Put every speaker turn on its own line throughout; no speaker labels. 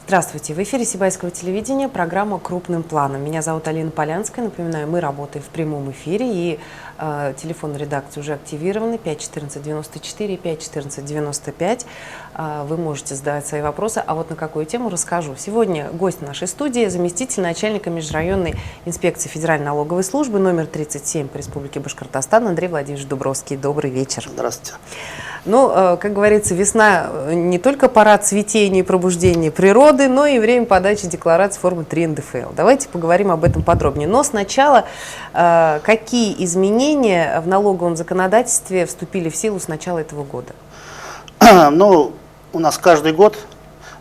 Здравствуйте! В эфире Сибайского телевидения программа «Крупным планом». Меня зовут Алина Полянская. Напоминаю, мы работаем в прямом эфире, и телефон редакции уже активированы 514-94 и 514-95. Вы можете задавать свои вопросы. А вот на какую тему расскажу. Сегодня гость нашей студии — заместитель начальника межрайонной инспекции Федеральной налоговой службы номер 37 по Республике Башкортостан Андрей Владимирович Дубровский. Добрый вечер.
Здравствуйте.
Ну, как говорится, весна не только пора цветения и пробуждения природы, но и время подачи декларации формы 3 НДФЛ. Давайте поговорим об этом подробнее. Но сначала, какие изменения в налоговом законодательстве вступили в силу с начала этого года?
Ну, у нас каждый год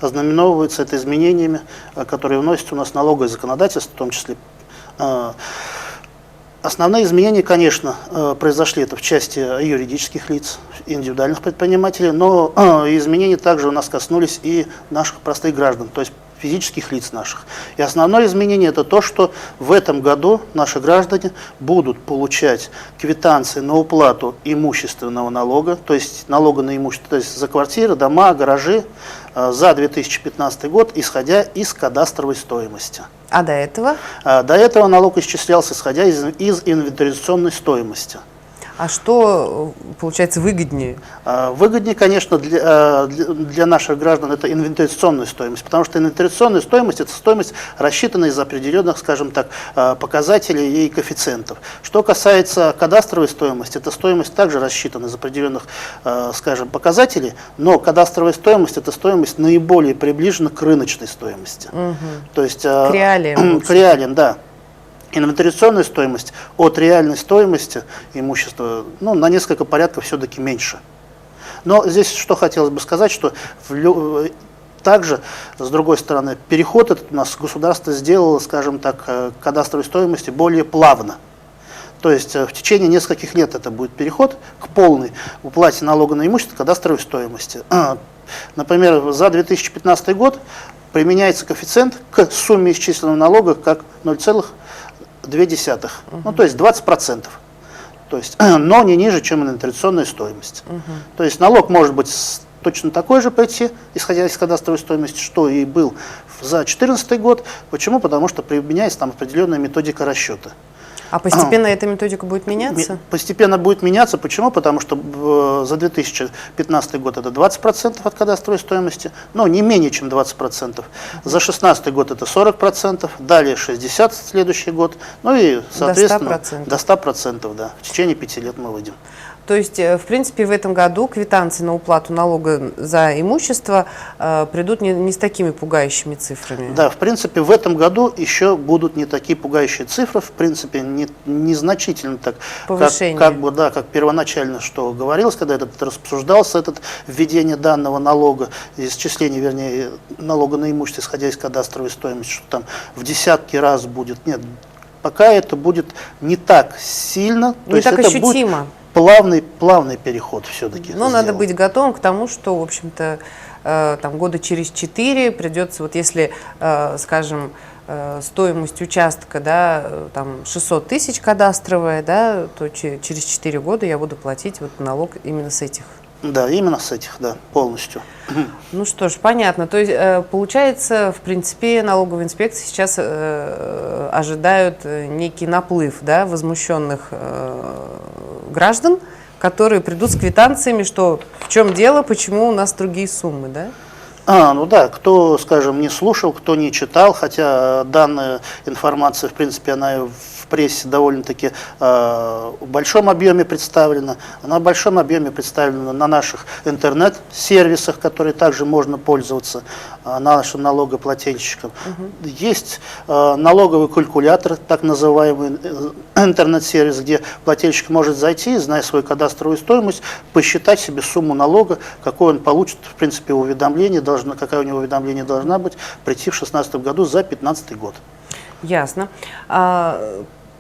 ознаменовывается это изменениями, которые вносят у нас в налоговое законодательство, в том числе. Основные изменения, конечно, произошли это в части юридических лиц, индивидуальных предпринимателей, но изменения также у нас коснулись и наших простых граждан, то есть физических лиц наших. И основное изменение — это то, что в этом году наши граждане будут получать квитанции на уплату имущественного налога, то есть налога на имущество, то есть за квартиры, дома, гаражи, за 2015 год, исходя из кадастровой стоимости.
А до этого?
До этого налог исчислялся, исходя из инвентаризационной стоимости.
А что, получается, выгоднее?
Выгоднее, конечно, для наших граждан это инвентаризационная стоимость, потому что инвентаризационная стоимость — это стоимость, рассчитанная из определенных, скажем так, показателей и коэффициентов. Что касается кадастровой стоимости, эта стоимость также рассчитана из определенных, скажем, показателей, но кадастровая стоимость — это стоимость наиболее приближена к рыночной стоимости.
Угу.
То есть,
к реалиям.
К реалиям, да. Инвентаризационная стоимость от реальной стоимости имущества, ну, на несколько порядков все-таки меньше. Но здесь что хотелось бы сказать, что также, с другой стороны, переход этот у нас государство сделало, скажем так, к кадастровой стоимости более плавно. То есть в течение нескольких лет это будет переход к полной уплате налога на имущество кадастровой стоимости. Например, за 2015 год применяется коэффициент к сумме исчисленного налога как 0,2. Ну, то есть 20%. То есть, но не ниже, чем инвентаризационная стоимость. То есть налог может быть точно такой же пойти, исходя из кадастровой стоимости, что и был за 2014 год. Почему? Потому что применяется там определенная методика расчета.
А постепенно эта методика будет меняться?
Постепенно будет меняться. Почему? Потому что за 2015 год это 20% от кадастровой стоимости, но не менее чем 20%. За 2016 год это 40%, далее 60% в следующий год, ну и, соответственно, до 100%, да. В течение 5 лет мы выйдем.
То есть, в принципе, в этом году квитанции на уплату налога за имущество придут не с такими пугающими цифрами? Да,
в принципе, в этом году еще будут не такие пугающие цифры, в принципе, незначительно так, как первоначально, что говорилось, когда обсуждался этот введение данного налога, исчисление, вернее, налога на имущество, исходя из кадастровой стоимости, что там в десятки раз будет. Нет, пока это будет не так сильно.
Не так ощутимо.
Плавный переход все-таки.
Но надо быть готовым к тому, что, в общем-то, там года через 4 придется, вот если, скажем, стоимость участка, да, там 600 тысяч кадастровая, да, то через 4 года я буду платить вот налог именно с этих.
Да, именно с этих, да, полностью.
Ну что ж, понятно. То есть, получается, в принципе, налоговая инспекция сейчас ожидают некий наплыв, да, возмущенных граждан, которые придут с квитанциями, что в чем дело, почему у нас другие суммы, да?
Ну да, кто, скажем, не слушал, кто не читал, хотя данная информация, в принципе, она в прессе довольно-таки в большом объеме представлена. Она в большом объеме представлена на наших интернет-сервисах, которые также можно пользоваться нашим налогоплательщикам. Есть налоговый калькулятор, так называемый интернет-сервис, где плательщик может зайти, зная свою кадастровую стоимость, посчитать себе сумму налога, какой он получит, в принципе, уведомление, какая у него уведомление должна быть, прийти в 2016 году за 2015 год.
Ясно.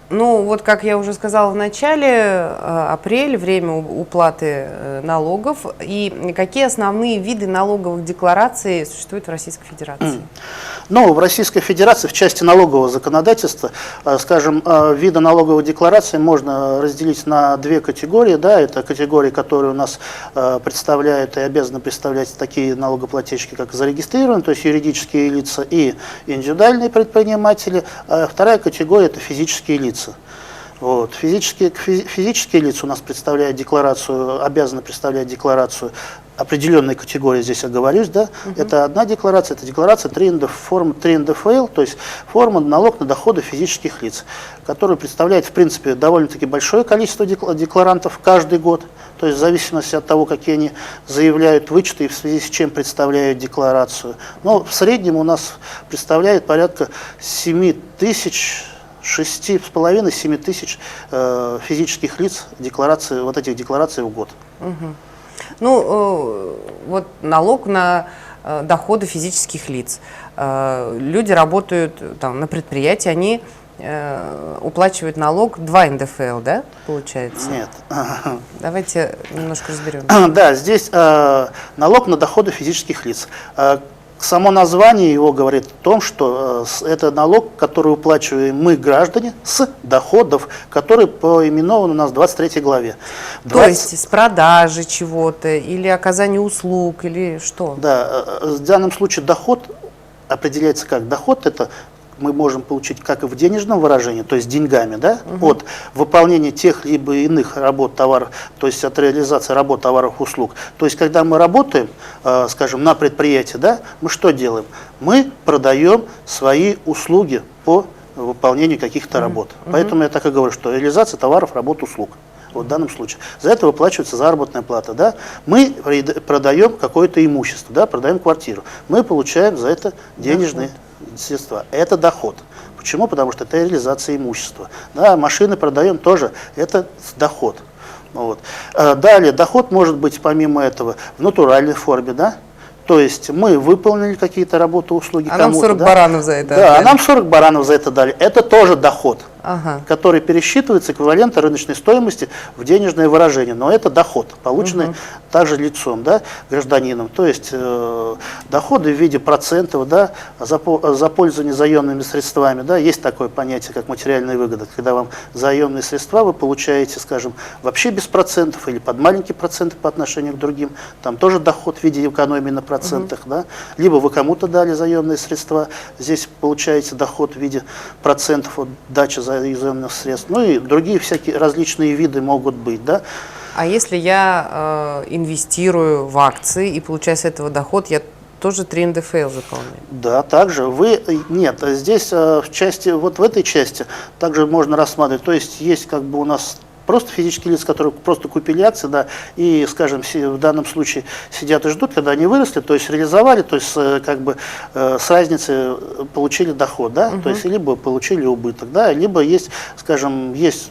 Ну, вот как я уже сказала в начале, апрель, время уплаты налогов. И какие основные виды налоговых деклараций существуют в Российской Федерации?
Ну, в Российской Федерации в части налогового законодательства, скажем, виды налоговой декларации можно разделить на две категории. Да, это категории, которые у нас представляют и обязаны представлять такие налогоплательщики, как зарегистрированные, то есть юридические лица и индивидуальные предприниматели. А вторая категория – это физические лица. Вот. Физические лица у нас представляют декларацию, обязаны представлять декларацию определенной категории, здесь оговорюсь, да, это одна декларация, это декларация 3НДФ, форма 3НДФЛ, то есть форма налог на доходы физических лиц, которая представляет, в принципе, довольно-таки большое количество декларантов каждый год, то есть в зависимости от того, какие они заявляют вычеты и в связи с чем представляют декларацию. Но в среднем у нас представляет порядка 7 тысяч, 6,5-7 тысяч физических лиц декларации, вот этих деклараций в год.
Ну, вот налог на доходы физических лиц. Люди работают там, на предприятии, они уплачивают налог 2 НДФЛ, да, получается?
Нет.
Давайте немножко разберем.
Да, здесь налог на доходы физических лиц. Само название его говорит о том, что это налог, который уплачиваем мы, граждане, с доходов, который поименован у нас в 23 главе.
То есть с продажи чего-то, или оказания услуг, или что?
Да, в данном случае доход определяется как? Доход – это мы можем получить как и в денежном выражении, то есть деньгами, да, от выполнения тех либо иных работ, товаров, то есть от реализации работ, товаров, услуг. То есть когда мы работаем, скажем, на предприятии, да, мы что делаем? Мы продаем свои услуги по выполнению каких-то работ. Поэтому я так и говорю, что реализация товаров, работ, услуг. Вот в данном случае. За это выплачивается заработная плата. Да? Мы продаем какое-то имущество, да, продаем квартиру. Мы получаем за это денежные средства. Это доход. Почему? Потому что это реализация имущества. Да, машины продаем тоже. Это доход. Вот. Далее, доход может быть помимо этого в натуральной форме. Да? То есть мы выполнили какие-то работы, услуги
кому-то. А нам 40 баранов за это
дали. Да,
а
нам 40 баранов за это дали. Это тоже доход, который пересчитывается эквивалента рыночной стоимости в денежное выражение. Но это доход, полученный также лицом, да, гражданином. То есть доходы в виде процентов, да, за пользование заемными средствами. Да, есть такое понятие, как материальная выгода. Когда вам заемные средства вы получаете, скажем, вообще без процентов или под маленькие проценты по отношению к другим. Там тоже доход в виде экономии на процентах, да? Либо вы кому-то дали заемные средства, здесь получаете доход в виде процентов от дачи заемных средств, ну и другие всякие различные виды могут быть, да?
А если я инвестирую в акции и получаю с этого доход, я тоже 3 НДФЛ заполняю? Да,
также нет, здесь в части, вот в этой части также можно рассматривать, то есть есть как бы у нас просто физические лица, которые просто купили акции, да, и, скажем, в данном случае сидят и ждут, когда они выросли, то есть реализовали, то есть как бы с разницы получили доход, да, то есть либо получили убыток, да, либо есть, скажем, есть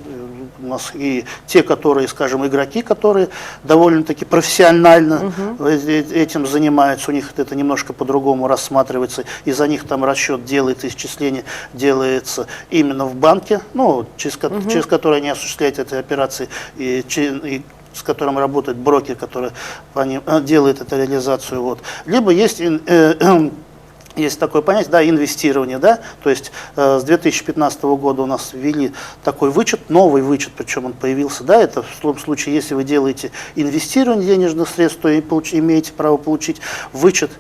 у нас и те, которые, скажем, игроки, которые довольно-таки профессионально этим занимаются, у них это немножко по-другому рассматривается, и за них там расчет делается, исчисление делается именно в банке, ну, через который они осуществляют эти операции, и с которым работает брокер, который делает эту реализацию. Вот. Либо есть такое понятие, да, инвестирование, да, то есть с 2015 года у нас ввели такой вычет, новый вычет, причем он появился, да, это в том случае, если вы делаете инвестирование денежных средств, то имеете право получить вычет.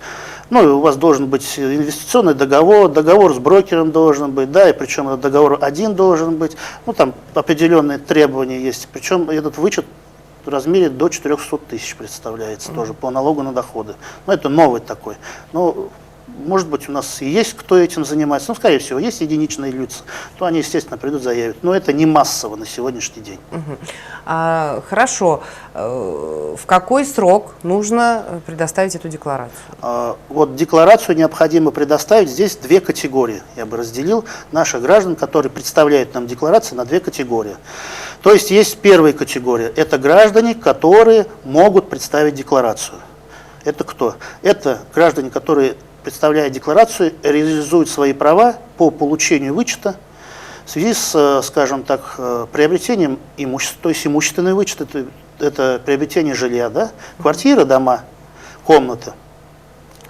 Ну, и у вас должен быть инвестиционный договор с брокером должен быть, да, и причем этот договор один должен быть, ну, там определенные требования есть, причем этот вычет в размере до 400 тысяч представляется тоже по налогу на доходы. Ну, это новый такой. Но, может быть, у нас и есть кто этим занимается, ну, скорее всего, есть единичные лица, то они, естественно, придут, заявят. Но это не массово на сегодняшний день.
Хорошо. В какой срок нужно предоставить эту декларацию?
Вот декларацию необходимо предоставить. Здесь две категории. Я бы разделил наших граждан, которые представляют нам декларации, на две категории. То есть первая категория. Это граждане, которые могут представить декларацию. Это кто? Это граждане, которые, представляя декларацию, реализуют свои права по получению вычета В связи с, скажем так, приобретением имущества, то есть имущественный вычет, это приобретение жилья, да, квартиры, дома, комнаты.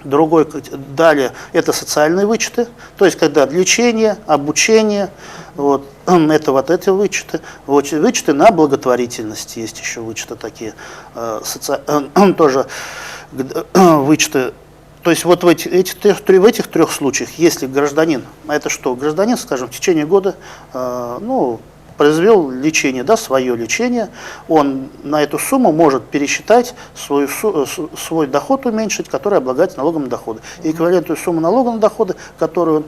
Далее это социальные вычеты, то есть когда лечение, обучение, вот, это вот эти вычеты. Вычеты на благотворительность, есть еще вычеты такие, тоже вычеты. То есть вот в этих трех случаях, если гражданин, а это что, гражданин, скажем, в течение года, произвел лечение, да, свое лечение, он на эту сумму может пересчитать свой доход, уменьшить, который облагается налогом на доходы. И эквивалентную сумму налога на доходы, которую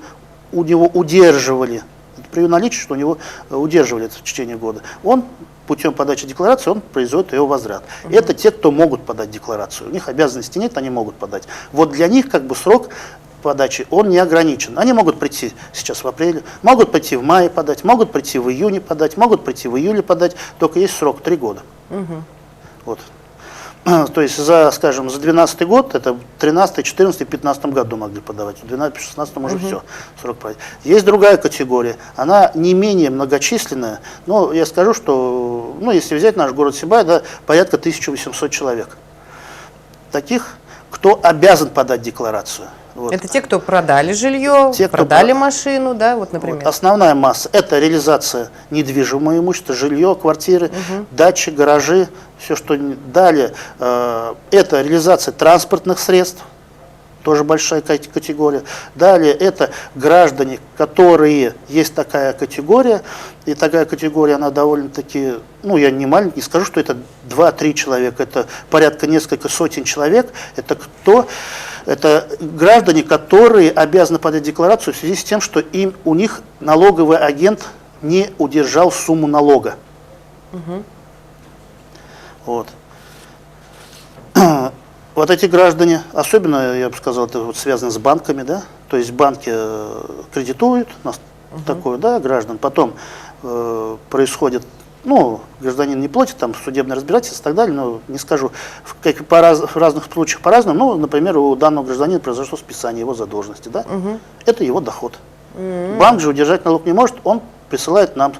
у него удерживали, при наличии, что у него удерживали это в течение года, он путем подачи декларации он производит ее возврат. Это те, кто могут подать декларацию. У них обязанности нет, они могут подать. Вот для них как бы срок подачи, он не ограничен. Они могут прийти сейчас в апреле, могут прийти в мае подать, могут прийти в июне подать, могут прийти в июле подать, только есть срок 3 года. Вот. То есть, скажем, за 2012 год, это в 2013, 2014, 2015 году могли подавать, в 2012, 2016 уже все, срок пройдет. Есть другая категория, она не менее многочисленная, но я скажу, что, если взять наш город Сибай, да, порядка 1800 человек. Таких, кто обязан подать декларацию. Вот.
Это те, кто продали жилье, продали машину, да, вот, например.
Вот. Основная масса – это реализация недвижимого имущества, жилье, квартиры, дачи, гаражи, все, что далее. Это реализация транспортных средств, тоже большая категория. Далее это граждане, которые, есть такая категория, и такая категория, она довольно-таки, я не маленький, скажу, что это 2-3 человека, это порядка несколько сотен человек, это кто? Это граждане, которые обязаны подать декларацию в связи с тем, что у них налоговый агент не удержал сумму налога. Вот. Вот эти граждане, особенно, я бы сказал, это вот связано с банками, да, то есть банки кредитуют нас, такое, да, граждан, потом происходит, гражданин не платит, там судебное разбирательство и так далее, но не скажу, в разных случаях по-разному, например, у данного гражданина произошло списание его задолженности, да, это его доход. Банк же удержать налог не может, он присылает нам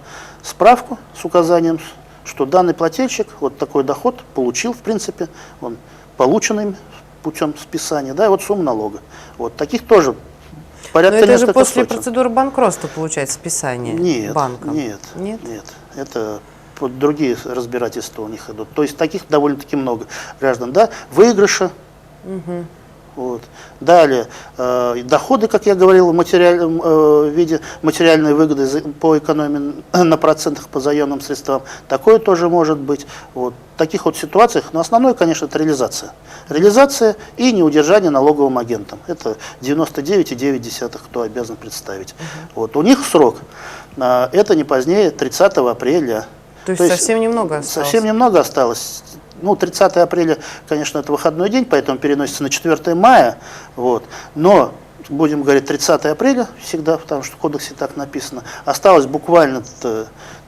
справку с указанием, что данный плательщик вот такой доход получил, в принципе, он получен им путем списания, да, и вот сумма налога. Вот таких тоже порядка
несколько
сотен.
Но это же после процедуры банкротства получается списание банком?
Нет. Это другие разбирательства у них идут. То есть таких довольно-таки много граждан, да, выигрыши. Вот. Далее, доходы, как я говорил, в виде материальной выгоды по экономии на процентах по заемным средствам, такое тоже может быть. Вот. В таких вот ситуациях, но основное, конечно, это реализация. Реализация и неудержание налоговым агентом. Это 99,9, кто обязан представить. Вот. У них срок, это не позднее 30 апреля.
То есть совсем немного осталось? Совсем
немного осталось. 30 апреля, конечно, это выходной день, поэтому переносится на 4 мая. Вот. Но, будем говорить, 30 апреля всегда, потому что в кодексе так написано. Осталось буквально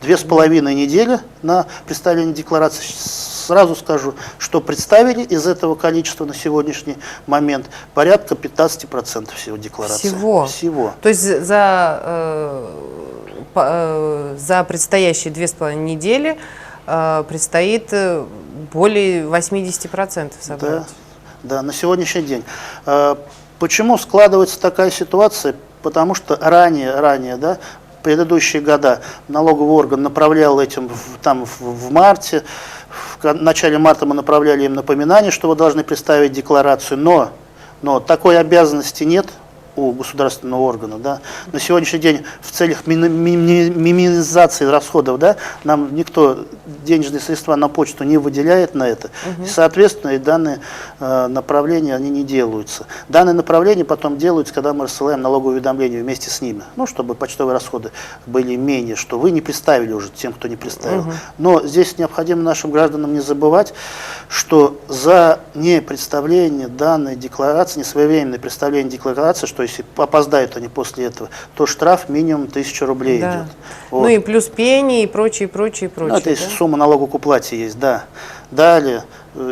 2,5 недели на представление декларации. Сразу скажу, что представили из этого количества на сегодняшний момент порядка 15% всего декларации. Всего.
То есть за предстоящие 2,5 недели предстоит более 80% собрать.
Да, на сегодняшний день. Почему складывается такая ситуация? Потому что ранее, да, предыдущие года налоговый орган направлял этим в марте, в начале марта мы направляли им напоминание, что вы должны представить декларацию, но такой обязанности нет у государственного органа, да. На сегодняшний день в целях минимизации расходов, да, нам никто денежные средства на почту не выделяет на это. И, соответственно, и данные направления, они не делаются. Данные направления потом делаются, когда мы рассылаем налоговые уведомления вместе с ними, чтобы почтовые расходы были менее, что вы не представили уже тем, кто не представил. Но здесь необходимо нашим гражданам не забывать, что за непредставление данной декларации, несвоевременное представление декларации, что если опоздают они после этого, то штраф минимум 1000 рублей идет. Вот.
И плюс пени, и прочее.
Это если сумма налога к уплате есть, да. Далее,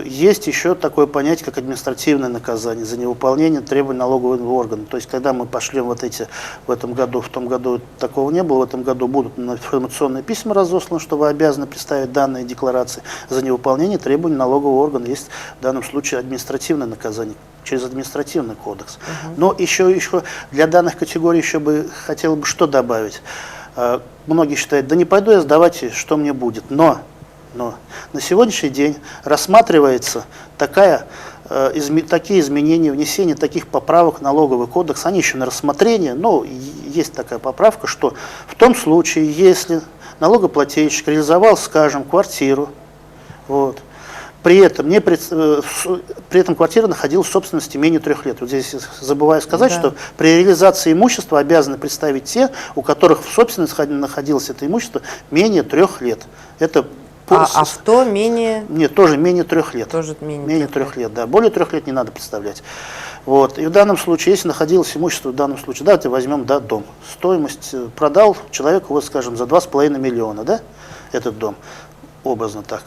есть еще такое понятие, как административное наказание за невыполнение требований налогового органа. То есть, когда мы пошлем вот эти в этом году, в том году такого не было, в этом году будут информационные письма разосланы, что вы обязаны представить данные декларации за невыполнение требований налогового органа. Есть в данном случае административное наказание через административный кодекс. Но еще для данных категорий еще бы хотел бы что добавить. Многие считают, да не пойду я сдавать, что мне будет. Но на сегодняшний день рассматривается такие изменения, внесение таких поправок в налоговый кодекс, они еще на рассмотрение, но есть такая поправка, что в том случае, если налогоплательщик реализовал, скажем, квартиру, вот, при этом квартира находилась в собственности менее 3 лет. Вот здесь забываю сказать, что при реализации имущества обязаны представить те, у которых в собственности находилось это имущество менее 3 лет. Это
авто менее...
Нет, тоже менее 3 лет.
Тоже
менее 3 лет, да. Более 3 лет не надо представлять. Вот. И в данном случае, если находилось имущество, в данном случае, давайте возьмем, да, дом. Стоимость продал человеку, вот, скажем, за 2,5 миллиона, да, этот дом, образно так.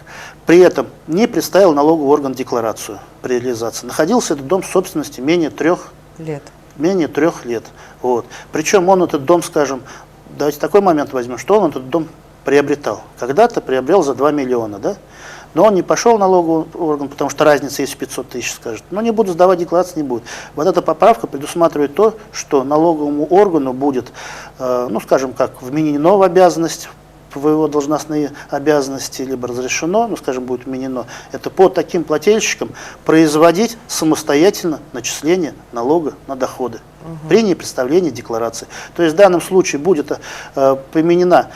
При этом не представил налоговый орган декларацию при реализации. Находился этот дом в собственности менее 3 лет. Менее 3 лет. Вот. Причем он этот дом, скажем, давайте такой момент возьмем, что он этот дом приобретал. Когда-то приобрел за 2 миллиона, да? Но он не пошел в налоговый орган, потому что разница есть в 500 тысяч, скажет. Но не буду сдавать декларации, не будет. Вот эта поправка предусматривает то, что налоговому органу будет, ну скажем как, вменено в обязанность, в его должностные обязанности, либо разрешено, ну скажем, будет вменено, это по таким плательщикам производить самостоятельно начисление налога на доходы при непредставлении декларации. То есть в данном случае будет применена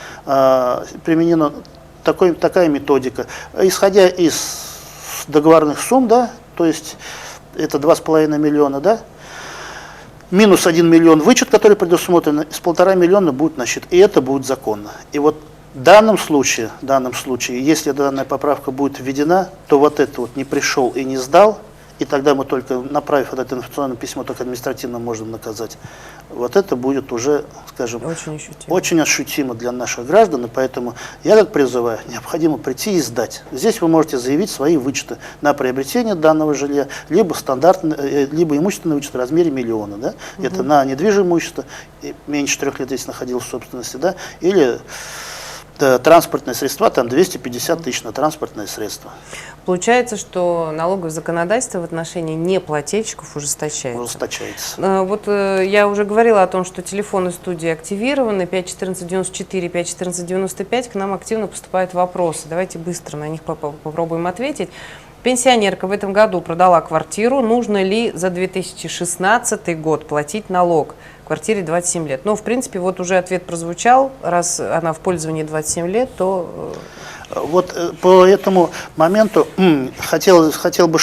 такая методика. Исходя из договорных сумм, да, то есть это 2,5 миллиона, да, минус 1 миллион вычет, который предусмотрен, из 1,5 миллиона будет насчет, и это будет законно. И вот в данном случае, если данная поправка будет введена, то вот это вот не пришел и не сдал, и тогда мы только, направив это информационное письмо, только административно можем наказать. Вот это будет уже, скажем, очень ощутимо для наших граждан, и поэтому я как призываю, необходимо прийти и сдать. Здесь вы можете заявить свои вычеты на приобретение данного жилья, либо либо имущественный вычет в размере миллиона, да? Это на недвижимое имущество, меньше 3 лет здесь находилось в собственности, да? Или транспортные средства, там 250 тысяч на транспортные средства.
Получается, что налоговое законодательство в отношении неплательщиков ужесточается. Вот я уже говорила о том, что телефоны студии активированы, 514-94, 514-95, к нам активно поступают вопросы. Давайте быстро на них попробуем ответить. Пенсионерка в этом году продала квартиру. Нужно ли за 2016 год платить налог? В квартире 27 лет. Ну, в принципе, вот уже ответ прозвучал. Раз она в пользовании 27 лет, то...
Вот по этому моменту хотел бы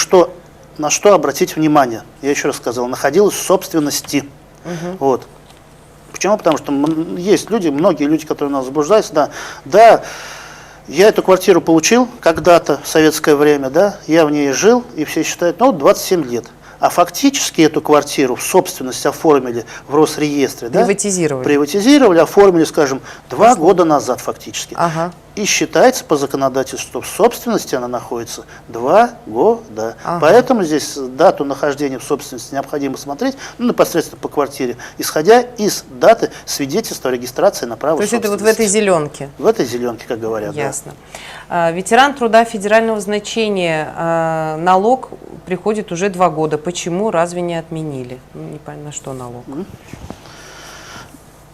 на что обратить внимание. Я еще раз сказал, находилась в собственности. Вот. Почему? Потому что есть люди, многие люди, которые нас заблуждаются, да, я эту квартиру получил когда-то в советское время, да, я в ней жил, и все считают, ну, 27 лет. А фактически эту квартиру в собственность оформили в Росреестре, да? Приватизировали, оформили, скажем, 2 года назад фактически. И считается по законодательству, что в собственности она находится 2 года. Поэтому здесь дату нахождения в собственности необходимо смотреть, ну, непосредственно по квартире, исходя из даты свидетельства о регистрации на право собственности.
То есть это вот в этой зеленке?
В этой зеленке, как говорят.
Ясно. Да. Ветеран труда федерального значения, налог приходит уже 2 года. Почему? Разве не отменили? Ну, не понятно, на что налог?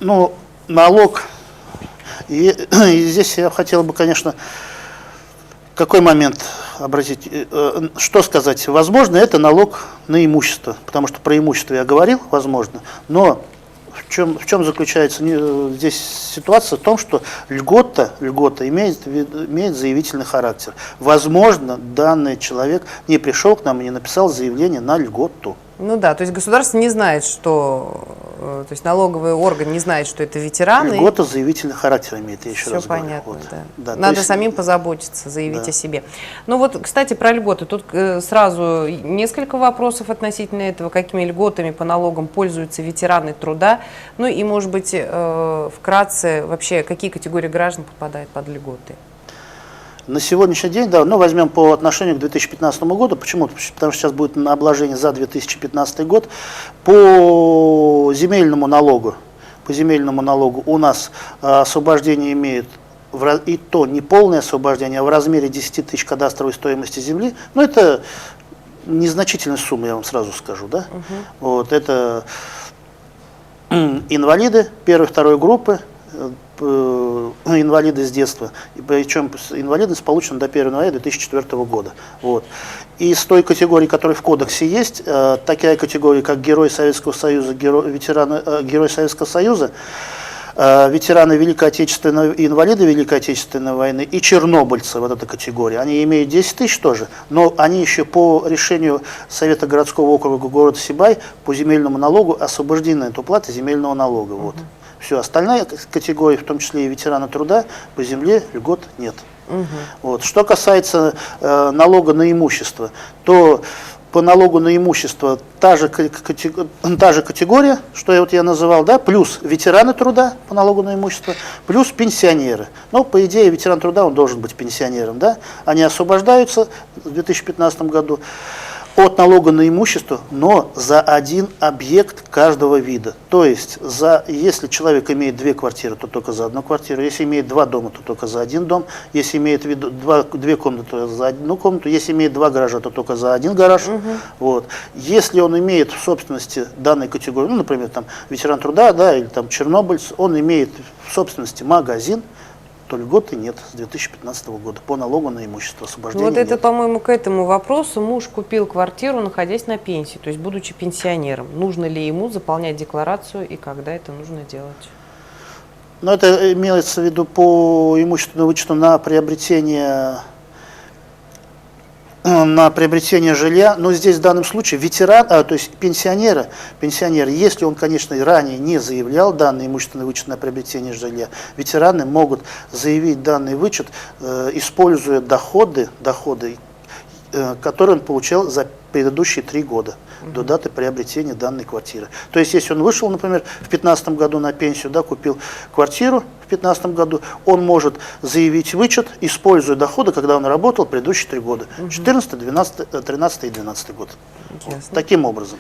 Ну, налог... И здесь я хотел бы, конечно, какой момент обратить, что сказать. Возможно, это налог на имущество, потому что про имущество я говорил, возможно, но в чем заключается здесь ситуация? В том, что льгота имеет заявительный характер. Возможно, данный человек не пришел к нам и не написал заявление на льготу.
Ну да, то есть государство не знает, что, то есть налоговый орган не знает, что это ветераны.
Льгота заявительный характер имеет, я еще раз говорю.
Все понятно,
вот.
Да. Надо самим позаботиться, заявить о себе. Ну вот, кстати, про льготы. Тут сразу несколько вопросов относительно этого. Какими льготами по налогам пользуются ветераны труда? Ну и, может быть, вкратце, вообще, какие категории граждан попадают под льготы?
На сегодняшний день, да, ну возьмем по отношению к 2015 году, почему? Потому что сейчас будет обложение за 2015 год. По земельному налогу у нас освобождение имеет, и то не полное освобождение, а в размере 10 тысяч кадастровой стоимости земли. Ну это незначительная сумма, я вам сразу скажу, да? Вот, это инвалиды первой, второй группы, инвалиды с детства, и причем инвалидность получена до 1 января 2004 года. Вот. И из той категории, которая в кодексе есть, такая категория, как Герой Советского Союза, Герой Советского Союза, ветераны Великой Отечественной, инвалиды Великой Отечественной войны и чернобыльцы, вот эта категория, они имеют 10 тысяч тоже, но они еще по решению Совета городского округа города Сибай по земельному налогу освобождены от уплаты земельного налога. Вот. Все, остальная категория, в том числе и ветераны труда, по земле льгот нет. Вот. Что касается налога на имущество, то по налогу на имущество та же категория, что я называл, да, плюс ветераны труда по налогу на имущество, плюс пенсионеры. Но по идее ветеран труда он должен быть пенсионером, да? Они освобождаются в 2015 году от налога на имущество, но за один объект каждого вида. То есть, если человек имеет 2 квартиры, то только за 1 квартиру, если имеет 2 дома, то только за 1 дом, если имеет 2 комнаты, то за 1 комнату, если имеет 2 гаража, то только за 1 гараж. Вот. Если он имеет в собственности данной категории, ну, например, там, ветеран труда, да, или там чернобыльц, он имеет в собственности магазин, то льготы нет с 2015 года по налогу на имущество, освобождения
Вот это,
нет.
по-моему, к этому вопросу. Муж купил квартиру, находясь на пенсии, то есть будучи пенсионером. Нужно ли ему заполнять декларацию и когда это нужно делать?
Но это имеется в виду по имущественному вычету на приобретение жилья, но здесь в данном случае ветеран, то есть пенсионер, если он, конечно, ранее не заявлял данный имущественный вычет на приобретение жилья, ветераны могут заявить данный вычет, используя доходы, которые он получал за предыдущие 3 года до даты приобретения данной квартиры. То есть, если он вышел, например, в 2015 году на пенсию, да, купил квартиру в 2015 году, он может заявить вычет, используя доходы, когда он работал предыдущие 3 года. 14, 12, 13 и 12 год. Вот, таким образом.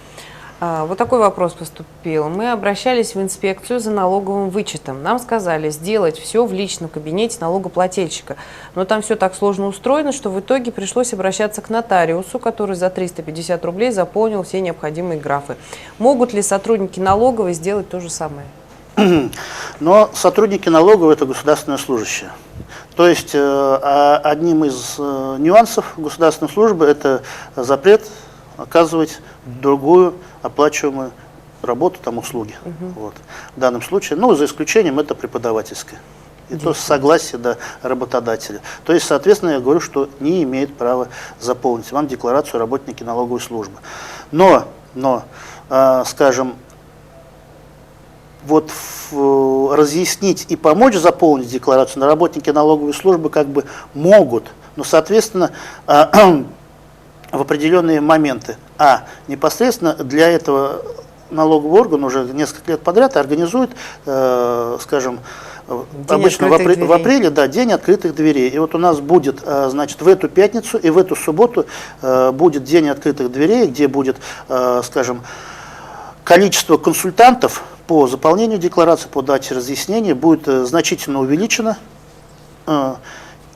Вот такой вопрос поступил. Мы обращались в инспекцию за налоговым вычетом. Нам сказали сделать все в личном кабинете налогоплательщика. Но там все так сложно устроено, что в итоге пришлось обращаться к нотариусу, который за 350 рублей заполнил все необходимые графы. Могут ли сотрудники налоговой сделать то же самое?
Но сотрудники налоговой – это государственные служащие. То есть одним из нюансов государственной службы – это запрет оказывать другую оплачиваемую работу, там услуги. Вот. В данном случае, ну, за исключением это преподавательская. И то согласие, да, работодателя. То есть, соответственно, я говорю, что не имеет права заполнить вам декларацию работники налоговой службы. Но скажем, вот разъяснить и помочь заполнить декларацию на работники налоговой службы как бы могут, но, соответственно, в определенные моменты. Непосредственно для этого налоговый орган уже несколько лет подряд организует, скажем, обычно в апреле, да, день открытых дверей. И вот у нас будет, значит, в эту пятницу и в эту субботу будет день открытых дверей, где будет, скажем, количество консультантов по заполнению декларации, по дате разъяснения будет значительно увеличено.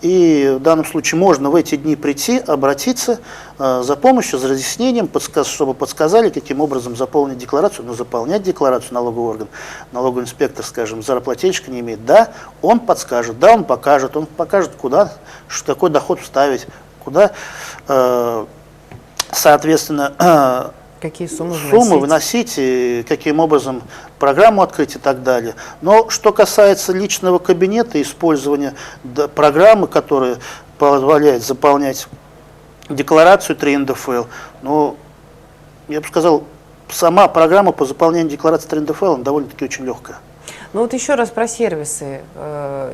И в данном случае можно в эти дни прийти, обратиться за помощью, за разъяснением, чтобы подсказали, каким образом заполнить декларацию. Но заполнять декларацию налоговый орган, налоговый инспектор, скажем, заработательщика не имеет. Да, он подскажет, да, он покажет, куда, какой доход вставить, куда, соответственно,
какие суммы
выносить, и каким образом программу открыть и так далее. Но что касается личного кабинета, использования программы, которая позволяет заполнять декларацию 3 НДФЛ, ну, я бы сказал, сама программа по заполнению декларации 3 НДФЛ довольно-таки очень легкая.
Ну вот еще раз про сервисы.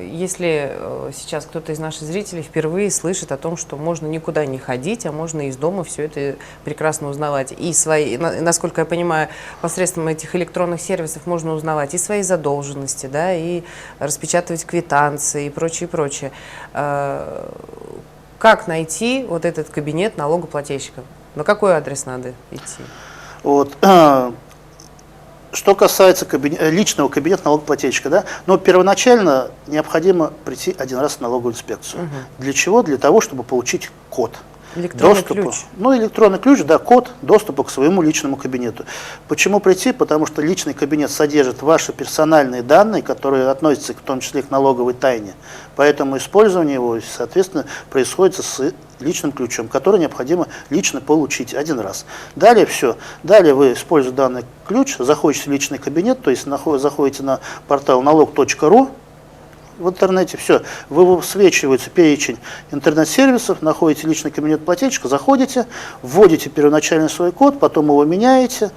Если сейчас кто-то из наших зрителей впервые слышит о том, что можно никуда не ходить, а можно из дома все это прекрасно узнавать. И свои, насколько я понимаю, посредством этих электронных сервисов можно узнавать и свои задолженности, да, и распечатывать квитанции и прочее, прочее. Как найти вот этот кабинет налогоплательщика? На какой адрес надо идти?
Вот. Что касается личного кабинета налогоплательщика, да, но первоначально необходимо прийти один раз в налоговую инспекцию. Для чего? Для того, чтобы получить код.
Электронный ключ.
Ну, электронный ключ, да, код доступа к своему личному кабинету. Почему прийти? Потому что личный кабинет содержит ваши персональные данные, которые относятся в том числе к налоговой тайне. Поэтому использование его, соответственно, происходит с личным ключом, который необходимо лично получить один раз. Далее все. Далее вы, используя данный ключ, заходите в личный кабинет, то есть заходите на портал налог.ру, в интернете, все, высвечивается перечень интернет-сервисов, находите личный кабинет плательщика, заходите, вводите первоначальный свой код, потом его меняете,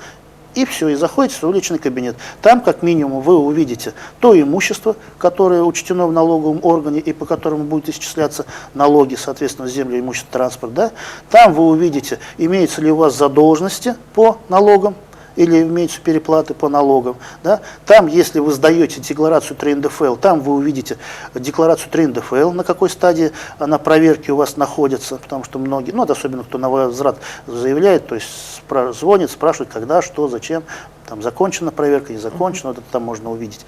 и все, и заходите в свой личный кабинет. Там, как минимум, вы увидите то имущество, которое учтено в налоговом органе и по которому будут исчисляться налоги, соответственно, землю, имущество, транспорт. Да? Там вы увидите, имеются ли у вас задолженности по налогам, или имеются переплаты по налогам. Да? Там, если вы сдаете декларацию 3 НДФЛ, там вы увидите декларацию 3 НДФЛ, на какой стадии она проверки у вас находится, потому что многие, ну, особенно кто на возврат заявляет, то есть звонит, спрашивает, когда, что, зачем, там закончена проверка, не закончена, вот это там можно увидеть.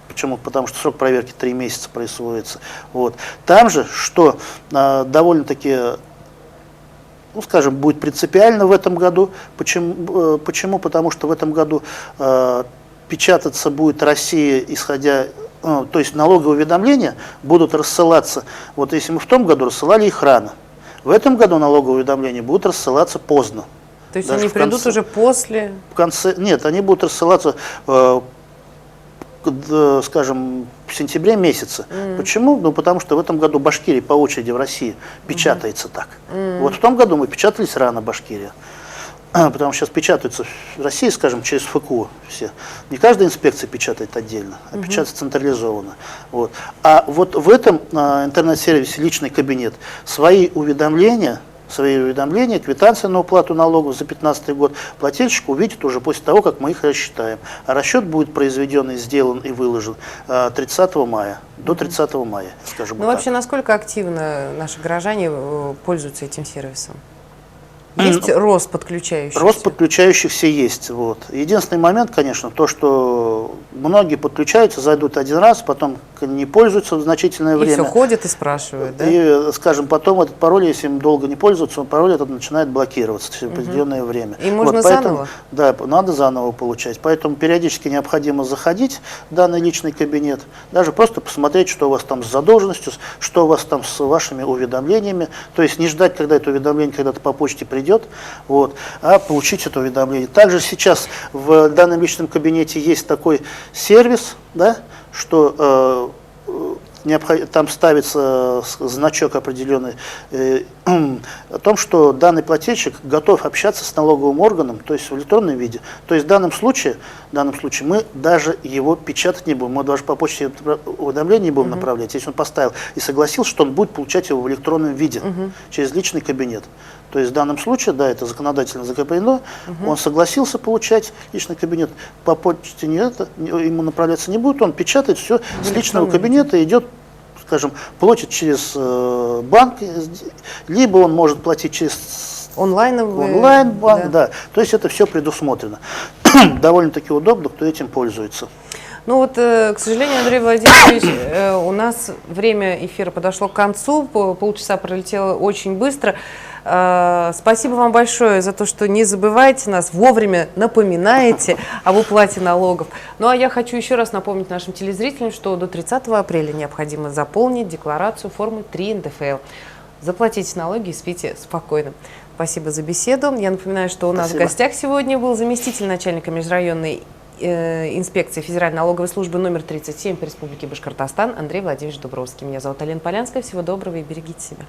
Почему? Потому что срок проверки 3 месяца происходит. Вот. Там же, что довольно-таки, ну, скажем, будет принципиально в этом году. Почему? Потому что в этом году печататься будет Россия, исходя, то есть налоговые уведомления будут рассылаться, вот если мы в том году рассылали их рано, в этом году налоговые уведомления будут рассылаться поздно.
То есть они придут уже после?
Нет, они будут рассылаться, скажем, в сентябре месяце. Почему? Ну, потому что в этом году Башкирия по очереди в России печатается так. Вот в том году мы печатались рано, Башкирия. Потому что сейчас печатаются в России, скажем, через ФКУ все. Не каждая инспекция печатает отдельно, а печатается централизованно. Вот. А вот в этом интернет-сервисе «Личный кабинет» свои уведомления, квитанции на уплату налогов за 2015 год плательщик увидит уже после того, как мы их рассчитаем. А расчет будет произведен и сделан и выложен 30 мая, до 30 мая, скажем так.
Ну вообще, насколько активно наши горожане пользуются этим сервисом? Есть рост подключающихся?
Рост подключающихся есть. Вот. Единственный момент, конечно, то, что многие подключаются, зайдут один раз, потом не пользуются в значительное время.
И все ходят и спрашивают, да?
И, скажем, потом этот пароль, если им долго не пользуются, пароль этот начинает блокироваться в определенное время.
И можно
вот, поэтому,
заново?
Да, надо заново получать. Поэтому периодически необходимо заходить в данный личный кабинет, даже просто посмотреть, что у вас там с задолженностью, что у вас там с вашими уведомлениями. То есть не ждать, когда это уведомление когда-то по почте придет, вот, а получить это уведомление. Также сейчас в данном личном кабинете есть такой сервис, да, что там ставится значок определенный о том, что данный плательщик готов общаться с налоговым органом, то есть в электронном виде. То есть в данном случае мы даже его печатать не будем, мы даже по почте уведомления не будем направлять. Если он поставил и согласился, что он будет получать его в электронном виде через личный кабинет. То есть в данном случае, да, это законодательно закреплено, он согласился получать личный кабинет, по почте ему направляться не будет, он печатает все с личного кабинета, идет, скажем, платит через банк, либо он может платить через онлайн-банк, да. То есть это все предусмотрено. Довольно-таки удобно, кто этим пользуется.
Ну вот, к сожалению, Андрей Владимирович, у нас время эфира подошло к концу, полчаса пролетело очень быстро. Спасибо вам большое за то, что не забываете нас, вовремя напоминаете об уплате налогов. Ну а я хочу еще раз напомнить нашим телезрителям, что до 30 апреля необходимо заполнить декларацию формы 3 НДФЛ. Заплатите налоги и спите спокойно. Спасибо за беседу. Я напоминаю, что у нас в гостях сегодня был заместитель начальника межрайонной инспекции Федеральной налоговой службы номер 37 по Республике Башкортостан Андрей Владимирович Дубровский. Меня зовут Алина Полянская. Всего доброго и берегите себя.